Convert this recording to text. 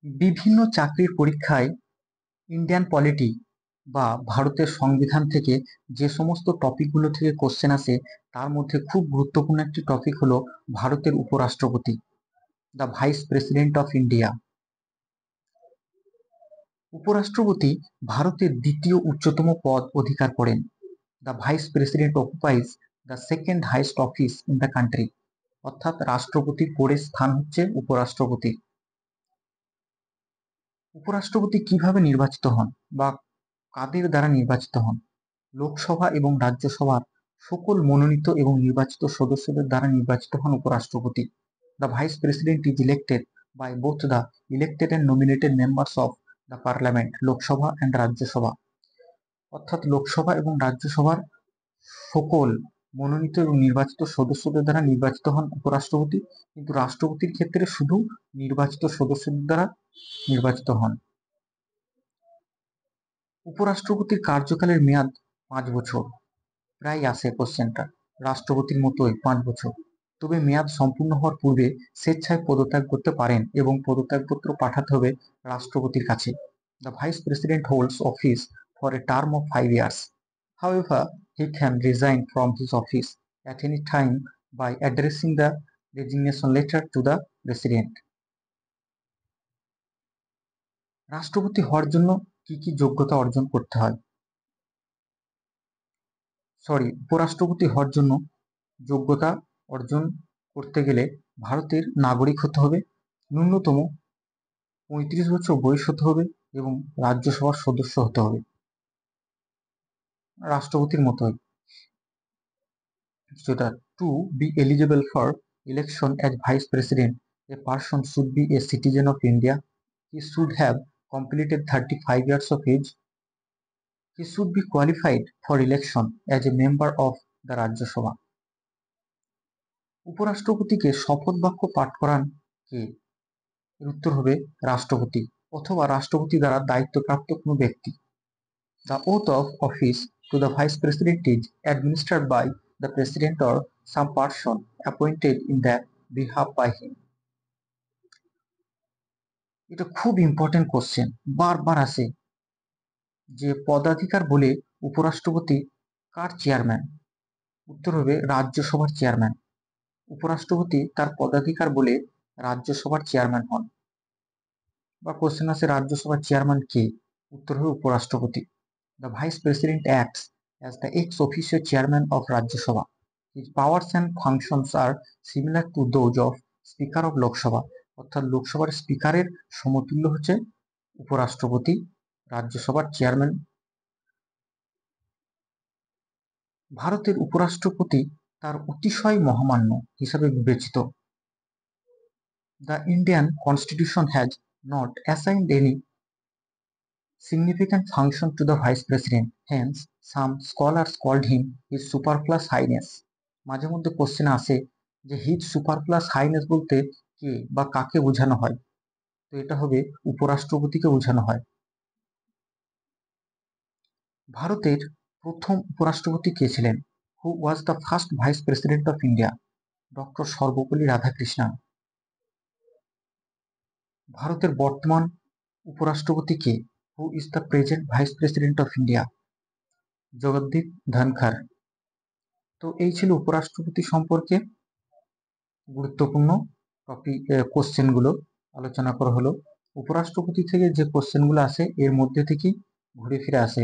বিভিন্ন চাকরির পরীক্ষায় ইন্ডিয়ান পলিটি বা ভারতের সংবিধান থেকে যে সমস্ত টপিকগুলো থেকে কোশ্চেন আসে তার মধ্যে খুব গুরুত্বপূর্ণ একটি টপিক হলো ভারতের উপরাষ্ট্রপতি, the vice president of India. উপরাষ্ট্রপতি ভারতের দ্বিতীয় উচ্চতম পদ অধিকার করেন। The vice president অকুপাইজ the second highest office in the country. অর্থাৎ রাষ্ট্রপতির পরের স্থান হচ্ছে উপরাষ্ট্রপতির। উপরাষ্ট্রপতি কিভাবে নির্বাচিত হন বা কাদের দ্বারা নির্বাচিত হন? লোকসভা এবং রাজ্যসভার সকল মনোনীত এবং নির্বাচিত সদস্যদের দ্বারা নির্বাচিত হন উপরাষ্ট্রপতি। The vice president is elected by both the elected and nominated members of the parliament, Lok Sabha and Rajya Sabha. অর্থাৎ লোকসভা এবং রাজ্যসভার সকল মনোনীত এবং নির্বাচিত সদস্যদের দ্বারা নির্বাচিত হন উপরাষ্ট্রপতি, কিন্তু রাষ্ট্রপতির ক্ষেত্রে শুধু নির্বাচিত সদস্যদের দ্বারা নির্বাচিত হন। উপরাষ্ট্রপতির কার্যকালের মেয়াদ 5 বছর। প্রায় আসে কোশ্চেনটা, রাষ্ট্রপতির মতোই 5 বছর। তবে মেয়াদ সম্পূর্ণ হওয়ার পূর্বে স্বেচ্ছায় পদত্যাগ করতে পারেন এবং পদত্যাগপত্র পাঠাতে হবে রাষ্ট্রপতির কাছে। The vice president holds office for a term of 5 years. However, he can resign from his office at any time by addressing the resignation letter to the president. রাষ্ট্রপতি হওয়ার জন্য কি কি যোগ্যতা অর্জন করতে হয়? উপরাষ্ট্রপতি হওয়ার জন্য যোগ্যতা অর্জন করতে গেলে ভারতের নাগরিক হতে হবে, ন্যূনতম 35 বছর বয়স হতে হবে এবং রাজ্যসভার সদস্য হতে হবে, রাষ্ট্রপতির মতোই। যেটা to be eligible for election as vice president, a person should be a citizen of India, he should have completed 35 years of age, he should be qualified for election as a member of the Rajya Sabha. উপরাষ্ট্রপতিকে শপথ বাক্য পাঠ করান কে? এর উত্তর হবে রাষ্ট্রপতি অথবা রাষ্ট্রপতি দ্বারা দায়িত্বপ্রাপ্ত কোনো ব্যক্তি। The oath of office to the vice president is administered by the president or some person appointed in their behalf by him. এটা খুব ইম্পর্টেন্ট কোশ্চেন, বারবার আসে যে পদাধিকার বলে উপরাষ্ট্রপতি কার চেয়ারম্যান? উত্তর হবে রাজ্যসভার চেয়ারম্যান। উপরাষ্ট্রপতি তার পদাধিকার বলে রাজ্যসভার চেয়ারম্যান হন। বা কোশ্চেন আছে রাজ্যসভার চেয়ারম্যান কে? উত্তর হবে উপরাষ্ট্রপতি। The vice president acts as the ex officio chairman of Rajya Sabha. His powers and functions are similar to those of Speaker of Lok Sabha. অর্থাৎ লোকসভার স্পিকারের সমতুল্য হচ্ছে উপরাষ্ট্রপতি, রাজ্যসভার চেয়ারম্যান। ভারতের উপরাষ্ট্রপতি তার অতিশয় মহামান্য হিসাবে বিবেচিত। The Indian Constitution has not assigned any significant function to the vice president. Hence, some scholars called him his superfluous highness. মাঝে মধ্যে কোশ্চেন আসে যে হিজ সুপারফ্লাস হাইনেস বলতে কে বা কাকে বোঝানো হয়? তো এটা হবে উপরাষ্ট্রপতিকে বোঝানো হয়। ভারতের প্রথম উপরাষ্ট্রপতি কে ছিলেন? Who was the first vice president of India? Doctor Sarvepalli Radhakrishnan. ভারতের বর্তমান উপরাষ্ট্রপতি কে? Who is the present vice president of India? Jagdeep Dhankhar. তো এই ছিল উপরাষ্ট্রপতি সম্পর্কে গুরুত্বপূর্ণ টপিক কোশ্চেনগুলো আলোচনা করা হলো। উপরাষ্ট্রপতি থেকে যে কোশ্চেনগুলো আসে এর মধ্যে থেকেই ঘুরে ফিরে আসে